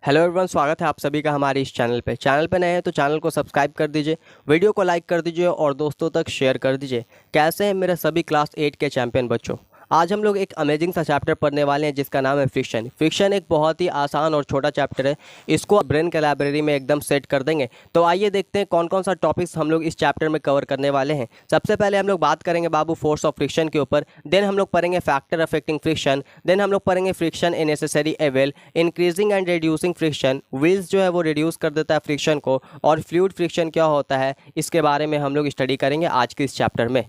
Hello everyone, स्वागत है आप सभी का हमारे इस चैनल पे नए हैं तो चैनल को सब्सक्राइब कर दीजिए, वीडियो को लाइक कर दीजिए और दोस्तों तक शेयर कर दीजिए। कैसे हैं मेरे सभी क्लास 8 के चैंपियन बच्चों। आज हम लोग एक अमेजिंग सा चैप्टर पढ़ने वाले हैं जिसका नाम है फ्रिक्शन। फ्रिक्शन एक बहुत ही आसान और छोटा चैप्टर है, इसको ब्रेन के लाइब्रेरी में एकदम सेट कर देंगे। तो आइए देखते हैं कौन कौन सा टॉपिक्स हम लोग इस चैप्टर में कवर करने वाले हैं। सबसे पहले हम लोग बात करेंगे बाबू फोर्स ऑफ फ्रिक्शन के ऊपर, देन हम लोग पढ़ेंगे फैक्टर अफेक्टिंग फ्रिक्शन, देन हम लोग पढ़ेंगे friction a necessary avail, increasing and reducing friction, wheels जो है वो रिड्यूस कर देता है फ्रिक्शन को, और फ्लूइड फ्रिक्शन क्या होता है इसके बारे में हम लोग स्टडी करेंगे आज के इस चैप्टर में।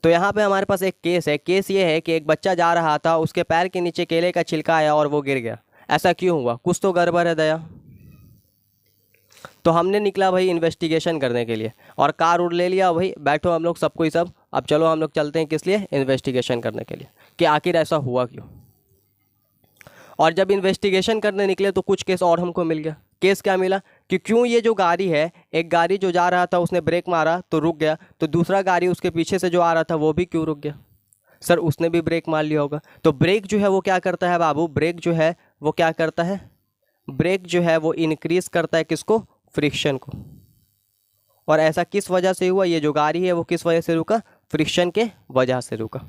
तो यहाँ पे हमारे पास एक केस है। केस ये है कि एक बच्चा जा रहा था, उसके पैर के नीचे केले का छिलका आया और वो गिर गया। ऐसा क्यों हुआ? कुछ तो गड़बड़ है दया। तो हमने निकला भाई इन्वेस्टिगेशन करने के लिए और कार उड़ ले लिया। भाई बैठो हम लोग सबको ही सब, अब चलो हम लोग चलते हैं किस लिए? इन्वेस्टिगेशन करने के लिए कि आखिर ऐसा हुआ क्यों। और जब इन्वेस्टिगेशन करने निकले तो कुछ केस और हमको मिल गया। केस क्या मिला कि क्यों ये जो गाड़ी है, एक गाड़ी जो जा रहा था उसने ब्रेक मारा तो रुक गया, तो दूसरा गाड़ी उसके पीछे से जो आ रहा था वो भी क्यों रुक गया? सर उसने भी ब्रेक मार लिया होगा। तो ब्रेक जो है वो क्या करता है बाबू? ब्रेक जो है वो क्या करता है? ब्रेक जो है वो इंक्रीज करता है किसको? फ्रिक्शन को। और ऐसा किस वजह से हुआ? ये जो गाड़ी है वो किस वजह से रुका? फ्रिक्शन के वजह से रुका।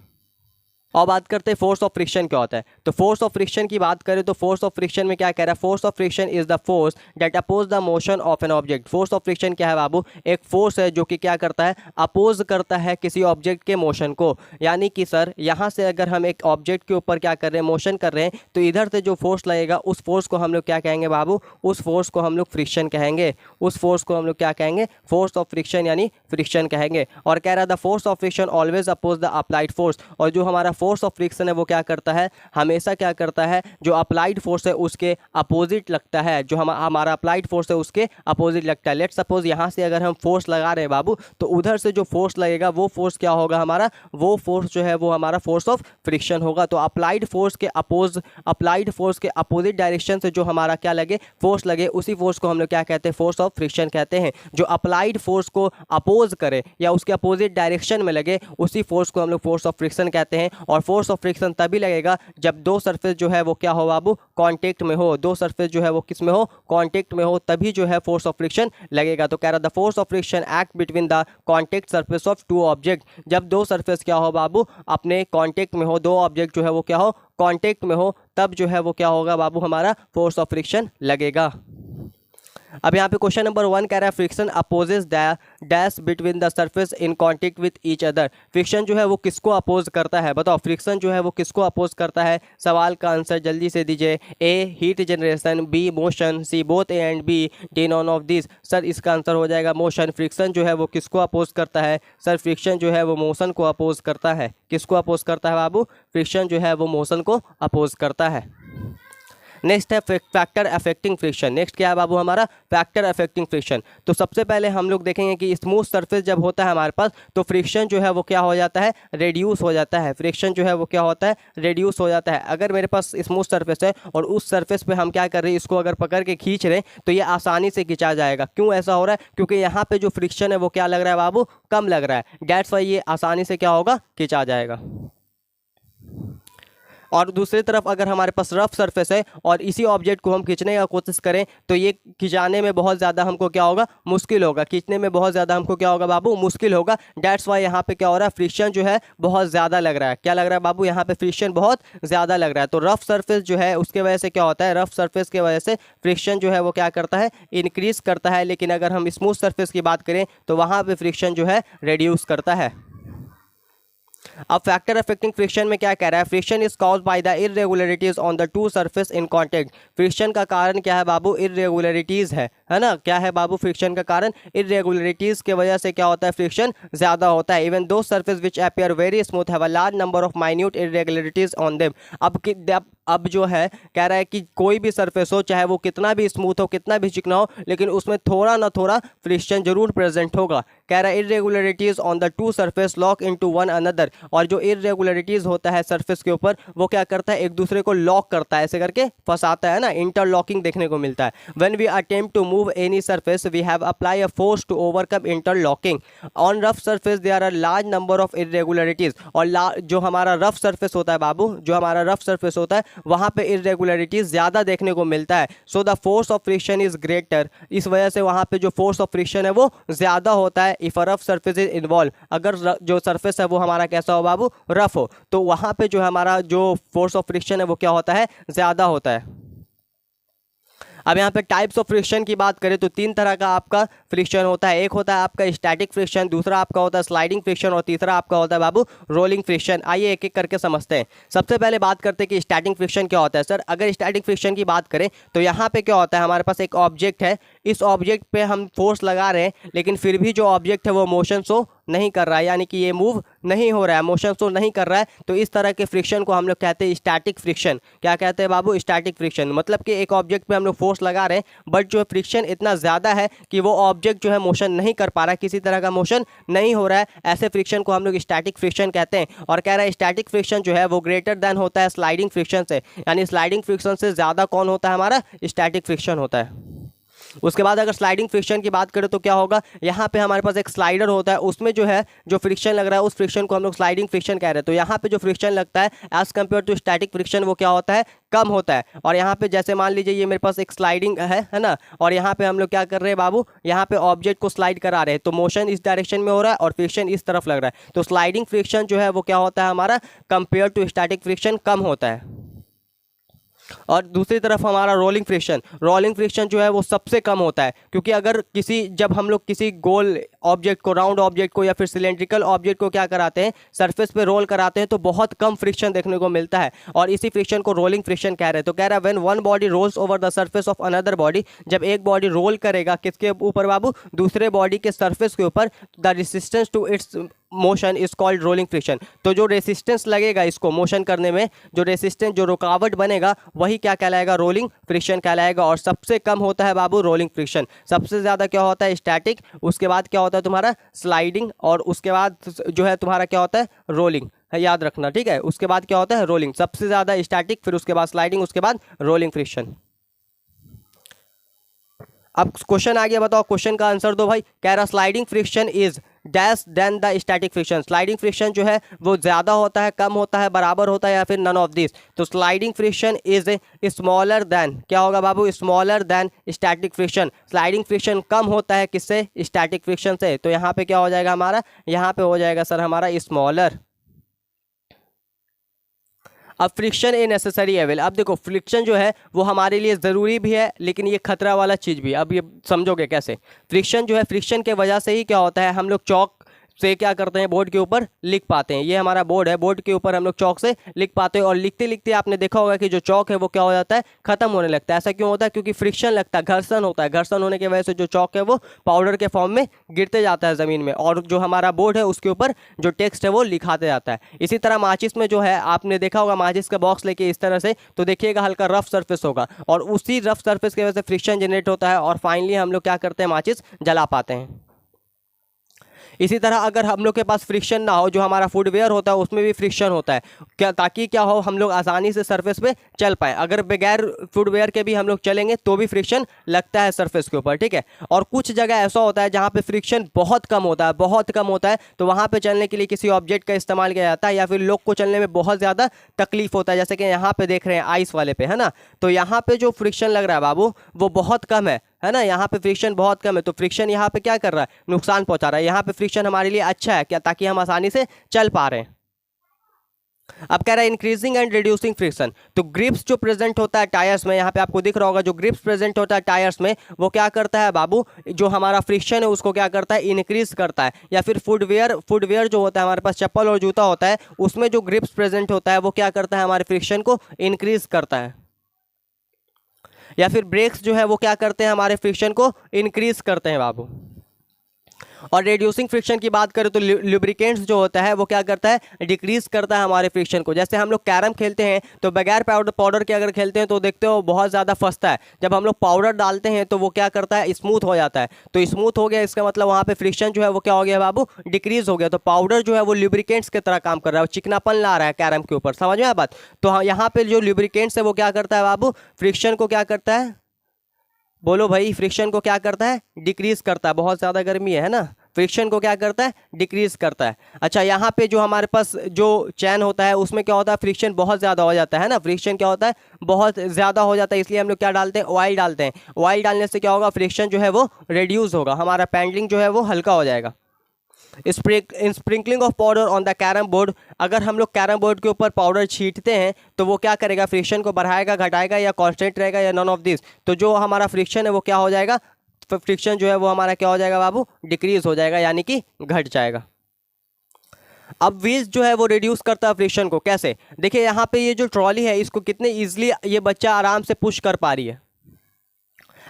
और बात करते हैं फोर्स ऑफ फ्रिक्शन क्या होता है। तो फोर्स ऑफ फ्रिक्शन की बात करें तो फोर्स ऑफ फ्रिक्शन में क्या कह रहा है? Force of friction is the force that oppose the motion of an object. Force of friction क्या है बाबू? एक फोर्स है जो कि क्या करता है? अपोज करता है किसी ऑब्जेक्ट के मोशन को। यानी कि सर यहाँ से अगर हम एक ऑब्जेक्ट के ऊपर क्या कर रहे हैं? मोशन कर रहे हैं, तो इधर से जो फोर्स लगेगा उस फोर्स को हम लोग क्या कहेंगे बाबू? उस फोर्स को हम लोग फ्रिक्शन कहेंगे। उस फोर्स को हम लोग क्या कहेंगे? फोर्स ऑफ फ्रिक्शन यानी फ्रिक्शन कहेंगे। और कह रहा the force of friction always oppose the applied force. और जो हमारा फोर्स ऑफ फ्रिक्शन है वो क्या करता है? हमेशा क्या करता है? जो अप्लाइड फोर्स है उसके अपोजिट लगता है। जो हमारा अप्लाइड फोर्स है उसके अपोजिट लगता है। लेट्स सपोज यहाँ से अगर हम फोर्स लगा रहे हैं बाबू, तो उधर से जो फोर्स लगेगा वो फोर्स क्या होगा हमारा? वो फोर्स जो है वो हमारा फोर्स ऑफ फ्रिक्शन होगा। तो अप्लाइड फोर्स के अपोजिट डायरेक्शन से जो हमारा क्या लगे? फोर्स लगे, उसी फोर्स को हम लोग क्या कहते हैं? फोर्स ऑफ फ्रिक्शन कहते हैं। जो अप्लाइड फोर्स को अपोज करे या उसके अपोजिट डायरेक्शन में लगे, उसी फोर्स को हम लोग फोर्स ऑफ फ्रिक्शन कहते हैं। और फोर्स ऑफ फ्रिक्शन तभी लगेगा जब दो सरफेस जो है वो क्या हो बाबू? कांटेक्ट में हो। दो सरफेस जो है वो किस में हो? कांटेक्ट में हो, तभी जो है फोर्स ऑफ फ्रिक्शन लगेगा। तो कह रहा the force of friction act between the contact surface of two object. जब दो सरफेस क्या हो बाबू? अपने कांटेक्ट में हो, दो ऑब्जेक्ट जो है वो क्या हो? कांटेक्ट में हो, तब जो है वो क्या होगा बाबू? हमारा फोर्स ऑफ फ्रिक्शन लगेगा। अब यहाँ पे क्वेश्चन नंबर 1 कह रहा है friction opposes the dash between the surface in contact with each other. Friction जो है वो किसको अपोज करता है? बताओ फ्रिक्शन जो है वो किसको अपोज करता है? सवाल का आंसर जल्दी से दीजिए। A heat generation, B motion, C both A and B, D none of this. Sir इसका आंसर हो जाएगा मोशन। फ्रिक्शन जो है वो किसको अपोज करता है? सर फ्रिक्शन जो है वो मोशन को अपोज करता है। किसको अपोज करता है बाबू? फ्रिक्शन जो है वो मोशन को अपोज करता है। नेक्स्ट है फैक्टर अफेक्टिंग फ्रिक्शन। नेक्स्ट क्या है बाबू हमारा? Factor affecting friction. तो सबसे पहले हम लोग देखेंगे कि स्मूथ सरफेस जब होता है हमारे पास, तो फ्रिक्शन जो है वो क्या हो जाता है? रेड्यूस हो जाता है। फ्रिक्शन जो है वो क्या होता है? रेड्यूस हो जाता है। अगर मेरे पास स्मूथ सरफेस है और उस सरफेस पे हम क्या कर रहे हैं? इसको अगर पकड़ के खींच रहे हैं तो ये आसानी से खिंचा जाएगा। क्यों ऐसा हो रहा है? क्योंकि यहाँ पे जो फ्रिक्शन है वो क्या लग रहा है बाबू? कम लग रहा है। दैट्स वाई ये आसानी से क्या होगा? खिंचा जाएगा। और दूसरी तरफ अगर हमारे पास रफ सरफेस है और इसी ऑब्जेक्ट को हम खींचने का कोशिश करें तो ये खिंचाने में बहुत ज़्यादा हमको क्या होगा? मुश्किल होगा। खींचने में बहुत ज़्यादा हमको क्या होगा बाबू? मुश्किल होगा। डैट्स वाई यहाँ पे क्या हो रहा है? फ्रिक्शन जो है बहुत ज़्यादा लग रहा है। क्या लग रहा है बाबू? यहाँ पे फ्रिक्शन बहुत ज़्यादा लग रहा है। तो रफ सरफेस जो है उसके वजह से क्या होता है? रफ सरफेस के वजह से फ्रिक्शन जो है वो क्या करता है? इंक्रीज करता है। लेकिन अगर हम स्मूथ सरफेस की बात करें तो वहाँ पर फ्रिक्शन जो है रेड्यूस करता है। अब फैक्टर अफेक्टिंग फ्रिक्शन में क्या कह रहा है? Friction is caused by the irregularities on the two surface in contact. Friction का कारण क्या है बाबू? इरेगुलरिटीज है ना? क्या है बाबू फ्रिक्शन का कारण? इरेगुलरिटीज के वजह से क्या होता है? फ्रिक्शन ज्यादा होता है। Even though surface which appear very smooth have a large number of minute irregularities on them. अब जो है कह रहा है कि कोई भी सरफेस हो, चाहे वो कितना भी स्मूथ हो, कितना भी चिकना हो, लेकिन उसमें थोड़ा ना थोड़ा फ्रिक्शन जरूर प्रेजेंट होगा। कह रहा है irregularities on the two surface lock into one another. और जो इरेगुलरिटीज होता है सरफेस के ऊपर वो क्या करता है? एक दूसरे को लॉक करता है, ऐसे करके फंसाता है ना, इंटरलॉकिंग देखने को मिलता है। When we attempt to move any surface, we have apply a force to overcome interlocking. On rough surface there are large number of irregularities. और जो हमारा रफ सरफेस होता है बाबू, जो हमारा रफ सरफेस होता है वहाँ पे इरेगुलरिटीज ज़्यादा देखने को मिलता है. So the force of friction is greater. इस वजह से वहाँ पे जो फोर्स ऑफ फ्रिक्शन है वो ज़्यादा होता है. If a rough surface is involve, अगर जो सरफेस है वो हमारा कैसा हो बाबू, रफ हो, तो वहाँ पे जो हमारा जो फोर्स ऑफ फ्रिक्शन है वो क्या होता है, ज़्यादा होता है. अब यहाँ पे टाइप्स ऑफ फ्रिक्शन की बात करें तो तीन तरह का आपका फ्रिक्शन होता है. एक होता है आपका स्टैटिक फ्रिक्शन, दूसरा आपका होता है स्लाइडिंग फ्रिक्शन और तीसरा आपका होता है बाबू रोलिंग फ्रिक्शन. आइए एक एक करके समझते हैं. सबसे पहले बात करते हैं कि स्टैटिक फ्रिक्शन क्या होता है. सर अगर स्टैटिक फ्रिक्शन की बात करें तो यहाँ पे क्या होता है, हमारे पास एक ऑब्जेक्ट है, इस ऑब्जेक्ट पे हम फोर्स लगा रहे हैं लेकिन फिर भी जो ऑब्जेक्ट है वो मोशन शो नहीं कर रहा है, यानी कि ये मूव नहीं हो रहा है, मोशन शो नहीं कर रहा है. तो इस तरह के फ्रिक्शन को हम लोग कहते हैं स्टैटिक फ्रिक्शन. क्या कहते हैं बाबू, स्टैटिक फ्रिक्शन. मतलब कि एक ऑब्जेक्ट पे हम लोग फोर्स लगा रहे हैं बट जो फ्रिक्शन इतना ज़्यादा है कि वो ऑब्जेक्ट जो है मोशन नहीं कर पा रहा है, किसी तरह का मोशन नहीं हो रहा है, ऐसे फ्रिक्शन को हम लोग स्टैटिक फ्रिक्शन कहते हैं. और कह रहा है स्टैटिक फ्रिक्शन जो है वो ग्रेटर देन होता है स्लाइडिंग फ्रिक्शन से, यानी स्लाइडिंग फ्रिक्शन से ज़्यादा कौन होता है, हमारा स्टैटिक फ्रिक्शन होता है. उसके बाद अगर स्लाइडिंग फ्रिक्शन की बात करें तो क्या होगा, यहाँ पे हमारे पास एक स्लाइडर होता है, उसमें जो है जो फ्रिक्शन लग रहा है उस फ्रिक्शन को हम लोग स्लाइडिंग फ्रिक्शन कह रहे हैं. तो यहाँ पे जो फ्रिक्शन लगता है as compare to static friction वो क्या होता है, कम होता है. और यहाँ पे जैसे मान लीजिए ये मेरे पास एक स्लाइडिंग है ना, और यहाँ पे हम लोग क्या कर रहे हैं बाबू, यहाँ पे ऑब्जेक्ट को स्लाइड करा रहे हैं, तो मोशन इस डायरेक्शन में हो रहा है और फ्रिक्शन इस तरफ लग रहा है. तो स्लाइडिंग फ्रिक्शन जो है वो क्या होता है, हमारा कंपेयर टू स्टैटिक फ्रिक्शन कम होता है. और दूसरी तरफ हमारा रोलिंग फ्रिक्शन जो है वो सबसे कम होता है, क्योंकि अगर जब हम लोग किसी गोल ऑब्जेक्ट को, राउंड ऑब्जेक्ट को या फिर सिलेंड्रिकल ऑब्जेक्ट को क्या कराते हैं, सरफेस पे रोल कराते हैं तो बहुत कम फ्रिक्शन देखने को मिलता है और इसी फ्रिक्शन को रोलिंग फ्रिक्शन कह रहे हैं. तो कह रहा है when one body rolls over the surface of another body, जब एक बॉडी रोल करेगा किसके ऊपर बाबू, दूसरे बॉडी के सरफेस के ऊपर, the resistance to its motion is called rolling friction. तो जो रेसिस्टेंस लगेगा इसको मोशन करने में, जो रेसिस्टेंस, जो रुकावट बनेगा वही क्या कहलाएगा, रोलिंग फ्रिक्शन कहलाएगा. और सबसे कम होता है बाबू रोलिंग फ्रिक्शन. सबसे ज़्यादा क्या होता है, स्टैटिक, उसके बाद क्या होता है तुम्हारा स्लाइडिंग, और उसके बाद जो है तुम्हारा क्या होता है, रोलिंग. याद रखना, ठीक है. उसके बाद क्या होता है, रोलिंग. सबसे ज़्यादा स्टैटिक, फिर उसके बाद स्लाइडिंग, उसके बाद रोलिंग फ्रिक्शन. अब क्वेश्चन आ गया, बताओ क्वेश्चन का आंसर दो भाई. कह रहा sliding friction is dash than the static friction. Sliding friction जो है वो ज़्यादा होता है, कम होता है, बराबर होता है या फिर नन ऑफ दिस. तो sliding friction is smaller than, क्या होगा बाबू, smaller than static friction. Sliding friction कम होता है किससे, स्टैटिक फ्रिक्शन से. तो यहाँ पे क्या हो जाएगा हमारा, यहाँ पे हो जाएगा सर हमारा स्मॉलर. अब फ्रिक्शन ए नेसेसरी एविल. अब देखो फ्रिक्शन जो है वो हमारे लिए ज़रूरी भी है लेकिन ये खतरा वाला चीज़ भी है. अब ये समझोगे कैसे. फ्रिक्शन जो है, फ्रिक्शन के वजह से ही क्या होता है, हम लोग चौक से क्या करते हैं, बोर्ड के ऊपर लिख पाते हैं. ये हमारा बोर्ड है, बोर्ड के ऊपर हम लोग चौक से लिख पाते हैं और लिखते लिखते आपने देखा होगा कि जो चौक है वो क्या हो जाता है, खत्म होने लगता है. ऐसा क्यों होता है, क्योंकि फ्रिक्शन लगता है, घर्षण होता है. घर्षण होने की वजह से जो चौक है वो पाउडर के फॉर्म में गिरते जाता है ज़मीन में और जो हमारा बोर्ड है उसके ऊपर जो टेक्स्ट है वो लिखाते जाता है. इसी तरह माचिस में जो है, आपने देखा होगा माचिस का बॉक्स लेके इस तरह से, तो देखिएगा हल्का रफ सरफेस होगा और उसी रफ सरफेस की वजह से फ्रिक्शन जनरेट होता है और फाइनली हम लोग क्या करते हैं, माचिस जला पाते हैं. इसी तरह अगर हम लोग के पास फ्रिक्शन ना हो, जो हमारा फुटवेयर होता है उसमें भी फ्रिक्शन होता है, क्या, ताकि क्या हो, हम लोग आसानी से सरफेस पे चल पाए. अगर बगैर फुटवेयर के भी हम लोग चलेंगे तो भी फ्रिक्शन लगता है सरफेस के ऊपर, ठीक है. और कुछ जगह ऐसा होता है जहाँ पे फ्रिक्शन बहुत कम होता है, बहुत कम होता है, तो वहाँ पे चलने के लिए किसी ऑब्जेक्ट का इस्तेमाल किया जाता है या फिर लोग को चलने में बहुत ज़्यादा तकलीफ होता है. जैसे कि यहाँ पे देख रहे हैं आइस वाले पे, है ना, तो यहाँ पे जो फ्रिक्शन लग रहा है बाबू वो बहुत कम है ना. यहाँ पे फ्रिक्शन बहुत कम है, तो फ्रिक्शन यहाँ पे क्या कर रहा है, नुकसान पहुँचा रहा है. यहाँ पे फ्रिक्शन हमारे लिए अच्छा है क्या, ताकि हम आसानी से चल पा रहे हैं. अब कह रहा है इंक्रीजिंग एंड रिड्यूसिंग फ्रिक्शन. तो ग्रिप्स जो प्रेजेंट होता है टायर्स में, यहाँ पे आपको दिख रहा होगा जो ग्रिप्स प्रेजेंट होता है टायर्स में, वो क्या करता है बाबू, जो हमारा फ्रिक्शन है उसको क्या करता है, इंक्रीज करता है. या फिर फुटवेयर जो होता है, हमारे पास चप्पल और जूता होता है, उसमें जो ग्रिप्स प्रेजेंट होता है वो क्या करता है, हमारे फ्रिक्शन को इंक्रीज करता है. या फिर ब्रेक्स जो है वो क्या करते हैं, हमारे फ्रिक्शन को इंक्रीज करते हैं बाबू. और रिड्यूसिंग फ्रिक्शन की बात करें तो लुब्रिकेंट्स जो होता है वो क्या करता है, डिक्रीज करता है हमारे फ्रिक्शन को. जैसे हम लोग कैरम खेलते हैं तो बगैर पाउडर के अगर खेलते हैं तो देखते हो बहुत ज़्यादा फंसता है. जब हम लोग पाउडर डालते हैं तो वो क्या करता है, स्मूथ हो जाता है. तो स्मूथ हो गया, इसका मतलब वहाँ पे फ्रिक्शन जो है वो क्या हो गया बाबू, डिक्रीज हो गया. तो पाउडर जो है वो लुब्रिकेंट्स की तरह काम कर रहा है, चिकनापन ला रहा है कैरम के ऊपर. समझ में आया बात. तो यहाँ पे जो लुब्रिकेंट्स है वो क्या करता है बाबू, फ्रिक्शन को क्या करता है, बोलो भाई, फ्रिक्शन को क्या करता है? डिक्रीज करता है। बहुत ज़्यादा गर्मी है ना, फ्रिक्शन को क्या करता है? डिक्रीज करता है। अच्छा, यहाँ पे जो हमारे पास जो चैन होता है उसमें क्या होता है? फ्रिक्शन बहुत ज़्यादा हो जाता है ना, फ्रिक्शन क्या होता है? बहुत ज़्यादा हो जाता है, इसलिए हम लोग क्या डालते हैं? ऑयल डालते हैं। ऑयल डालने से क्या होगा? फ्रिक्शन जो है वो रिड्यूस होगा, हमारा पेंडलिंग जो है वो हल्का हो जाएगा। Sprinkling of powder on the carrom board, अगर हम लोग कैरम बोर्ड के ऊपर पाउडर छींटते हैं तो वो क्या करेगा? फ्रिक्शन को बढ़ाएगा, घटाएगा, या कांस्टेंट रहेगा, या नॉन ऑफ दिस? तो जो हमारा फ्रिक्शन है वो क्या हो जाएगा? फ्रिक्शन जो है वो हमारा क्या हो जाएगा बाबू? डिक्रीज हो जाएगा, यानी कि घट जाएगा। अब व्हील्स जो है वो रिड्यूस करता है फ्रिक्शन को। कैसे? देखिए यहाँ पे ये जो ट्रॉली है इसको कितने ईजिली ये बच्चा आराम से पुश कर पा रही है।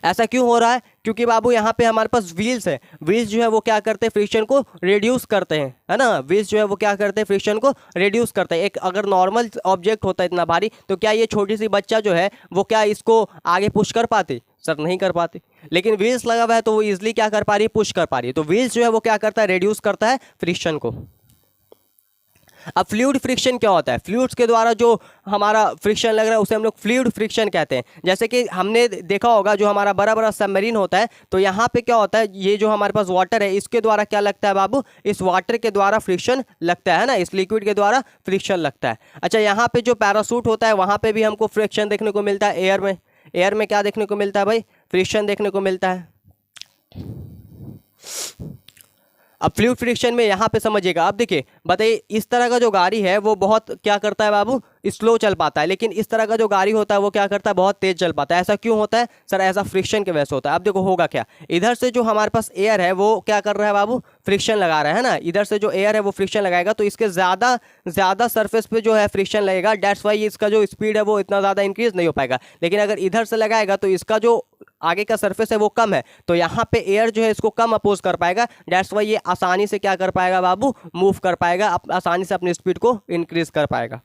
ऐसा क्यों हो रहा है? क्योंकि बाबू यहाँ पे हमारे पास व्हील्स है। व्हील्स जो है वो क्या करते हैं? फ्रिक्शन को रिड्यूस करते हैं, है ना। व्हील्स जो है वो क्या करते हैं? फ्रिक्शन को रिड्यूस करते हैं। एक अगर नॉर्मल ऑब्जेक्ट होता है इतना भारी, तो क्या ये छोटी सी बच्चा जो है वो क्या इसको आगे पुश कर पाती? सर नहीं कर पाती। लेकिन व्हील्स लगा हुआ है तो वो इजिली क्या कर पा रही है? पुश कर पा रही है। तो व्हील्स जो है वो क्या करता है? रिड्यूस करता है फ्रिक्शन को। अब फ्लूइड फ्रिक्शन क्या होता है? फ्लूइड्स के द्वारा जो हमारा फ्रिक्शन लग रहा है उसे हम लोग फ्लूइड फ्रिक्शन कहते हैं। जैसे कि हमने देखा होगा जो हमारा बड़ा बड़ा सबमरीन होता है, तो यहाँ पे क्या होता है? ये जो हमारे पास वाटर है इसके द्वारा क्या लगता है बाबू? इस वाटर के द्वारा फ्रिक्शन लगता है ना, इस लिक्विड के द्वारा फ्रिक्शन लगता है। अच्छा, यहाँ पे जो पैरासूट होता है वहाँ पे भी हमको फ्रिक्शन देखने को मिलता है। एयर में, एयर में क्या देखने को मिलता है भाई? फ्रिक्शन देखने को मिलता है। अब फ्लूइड फ्रिक्शन में यहाँ पे समझिएगा। अब देखिए, बताइए, इस तरह का जो गाड़ी है वो बहुत क्या करता है बाबू? स्लो चल पाता है। लेकिन इस तरह का जो गाड़ी होता है वो क्या करता है? बहुत तेज चल पाता है। ऐसा क्यों होता है सर? ऐसा फ्रिक्शन के वजह से होता है। अब देखो होगा क्या, इधर से जो हमारे पास एयर है वो क्या कर रहा है बाबू? फ्रिक्शन लगा रहा है ना। इधर से जो एयर है वो फ्रिक्शन लगाएगा तो इसके ज़्यादा सरफेस पे जो है फ्रिक्शन लगेगा। डेट्स वाई इसका जो स्पीड है वो इतना ज़्यादा इंक्रीज नहीं हो पाएगा। लेकिन अगर इधर से लगाएगा तो इसका जो आगे का सरफेस है वो कम है, तो यहाँ पे एयर जो है इसको कम अपोज कर पाएगा। डेट्स वाई ये आसानी से क्या कर पाएगा बाबू? मूव कर पाएगा, आसानी से अपनी स्पीड को इंक्रीज कर पाएगा।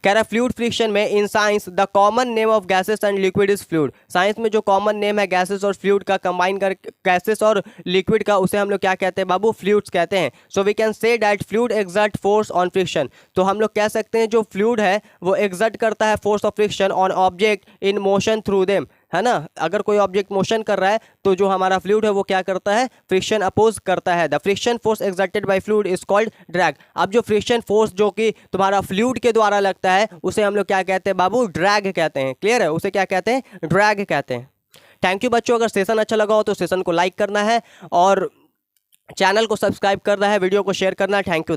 कह रहा है फ्लूइड फ्रिक्शन में in science the common name of gases and liquid is fluid. Science में जो कॉमन नेम है गैसेस और फ्लूइड का कंबाइन कर, गैसेस और लिक्विड का, उसे हम लोग क्या कहते हैं बाबू? फ्लूइड्स कहते हैं। So we can say that fluid exert force on friction. तो हम लोग कह सकते हैं जो फ्लूइड है वो एक्सर्ट करता है force of friction on object in motion through them, है ना। अगर कोई ऑब्जेक्ट मोशन कर रहा है तो जो हमारा फ्लूइड है वो क्या करता है? फ्रिक्शन अपोज करता है। The friction force exerted by fluid is called drag. अब जो फ्रिक्शन फोर्स जो कि तुम्हारा फ्लूइड के द्वारा लगता है उसे हम लोग क्या कहते हैं बाबू? ड्रैग कहते हैं। क्लियर है? उसे क्या कहते हैं? ड्रैग कहते हैं। थैंक यू बच्चों। अगर सेशन अच्छा लगा हो तो सेशन को लाइक करना है और चैनल को सब्सक्राइब करना है, वीडियो को शेयर करना है। Thank you.